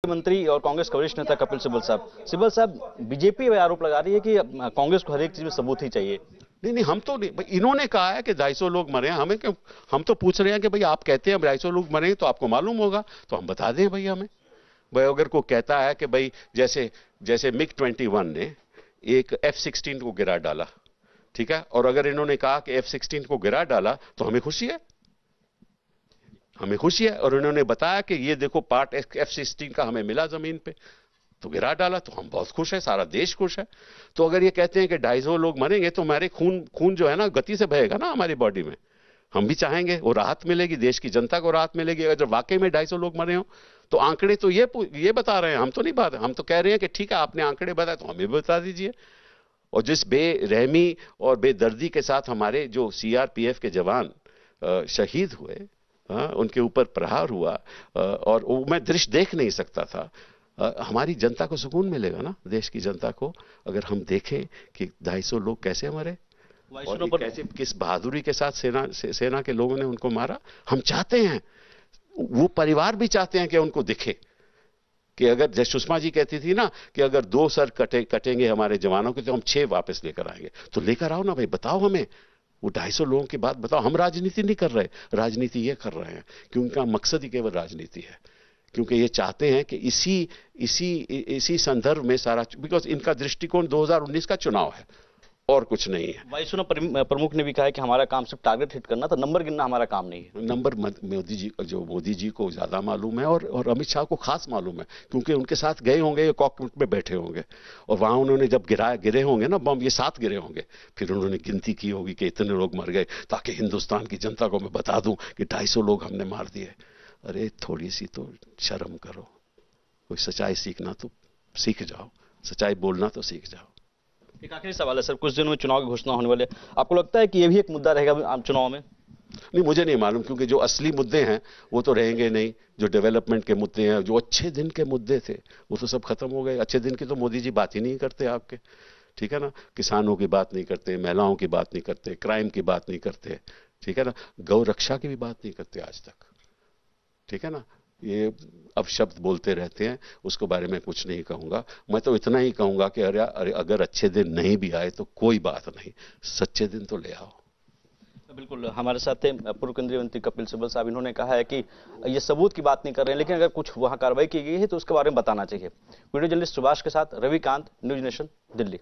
मंत्री और कांग्रेस के वरिष्ठ नेता कपिल सिब्बल साहब बीजेपी पे आरोप लगा रही है कि कांग्रेस को हर एक चीज में सबूत ही चाहिए। नहीं, हम तो नहीं, इन्होंने कहा है कि 250 लोग मरे हैं। हमें क्यों? हम तो पूछ रहे हैं कि भाई आप कहते हैं 250 लोग मरे तो आपको मालूम होगा तो हम बता दें भाई हमें। भाई अगर कोई कहता है कि भाई जैसे जैसे MiG-21 ने एक F-16 को गिरा डाला, ठीक है, और अगर इन्होंने कहा कि F-16 को गिरा डाला तो हमें खुशी है, हमें खुशी है। और उन्होंने बताया कि ये देखो पार्ट F-16 का हमें मिला जमीन पे तो गिरा डाला तो हम बहुत खुश है, सारा देश खुश है। तो अगर ये कहते हैं कि 250 लोग मरेंगे तो हमारे खून जो है ना गति से बहेगा ना हमारी बॉडी में, हम भी चाहेंगे वो राहत मिलेगी, देश की जनता को राहत मिलेगी। अगर जब वाकई में 250 लोग मरे हो तो आंकड़े तो ये बता रहे हैं, हम तो नहीं बात, हम तो कह रहे हैं कि ठीक है आपने आंकड़े बताए तो हमें भी बता दीजिए। और जिस बेरहमी और बेदर्दी के साथ हमारे जो CRPF के जवान शहीद हुए, उनके ऊपर प्रहार हुआ, और वो मैं दृश्य देख नहीं सकता था। हमारी जनता को सुकून मिलेगा ना, देश की जनता को, अगर हम देखें कि 250 लोग कैसे मरे और कैसे किस बहादुरी के साथ सेना के लोगों ने उनको मारा। हम चाहते हैं, वो परिवार भी चाहते हैं कि उनको दिखे कि अगर जैसे सुषमा जी कहती थी ना कि अगर 2 सर कटेंगे हमारे जवानों के तो हम 6 वापस लेकर आएंगे। तो लेकर आओ ना भाई, बताओ हमें वो 250 लोगों की बात बताओ। हम राजनीति नहीं कर रहे, राजनीति ये कर रहे हैं कि उनका मकसद ही केवल राजनीति है, क्योंकि ये चाहते हैं कि इसी संदर्भ में सारा, बिकॉज इनका दृष्टिकोण 2019 का चुनाव है और कुछ नहीं है। वायुसेना प्रमुख ने भी कहा है कि हमारा काम सिर्फ टारगेट हिट करना, तो नंबर गिनना हमारा काम नहीं है। नंबर मोदी जी को ज्यादा मालूम है और अमित शाह को खास मालूम है, क्योंकि उनके साथ गए होंगे, कॉकपिट में बैठे होंगे और वहां उन्होंने जब गिरे होंगे ना बम, ये 7 गिरे होंगे, फिर उन्होंने गिनती की होगी कि इतने लोग मर गए, ताकि हिंदुस्तान की जनता को मैं बता दूं कि 250 लोग हमने मार दिए। अरे थोड़ी सी तो शर्म करो, कोई सच्चाई सीखना तो सीख जाओ, सच्चाई बोलना तो सीख जाओ। एक आखिरी सवाल है सर, कुछ दिनों में चुनाव की घोषणा होने वाले, आपको लगता है कि ये भी एक मुद्दा रहेगा चुनाव में? नहीं, मुझे नहीं मालूम, क्योंकि जो असली मुद्दे हैं वो तो रहेंगे नहीं। जो डेवलपमेंट के मुद्दे हैं, जो अच्छे दिन के मुद्दे थे, वो तो सब खत्म हो गए। अच्छे दिन की तो मोदी जी बात ही नहीं करते आपके, ठीक है ना। किसानों की बात नहीं करते, महिलाओं की बात नहीं करते, क्राइम की बात नहीं करते, ठीक है ना, गौ रक्षा की भी बात नहीं करते आज तक, ठीक है ना। ये अब शब्द बोलते रहते हैं, उसके बारे में कुछ नहीं कहूंगा। मैं तो इतना ही कहूंगा कि अरे अगर अच्छे दिन नहीं भी आए तो कोई बात नहीं, सच्चे दिन तो ले आओ। बिल्कुल, हमारे साथ थे पूर्व केंद्रीय मंत्री कपिल सिब्बल साहब। इन्होंने कहा है कि ये सबूत की बात नहीं कर रहे हैं, लेकिन अगर कुछ वहां कार्रवाई की गई है तो उसके बारे में बताना चाहिए। वीडियो जर्नलिस्ट सुभाष के साथ रविकांत, न्यूज नेशन, दिल्ली।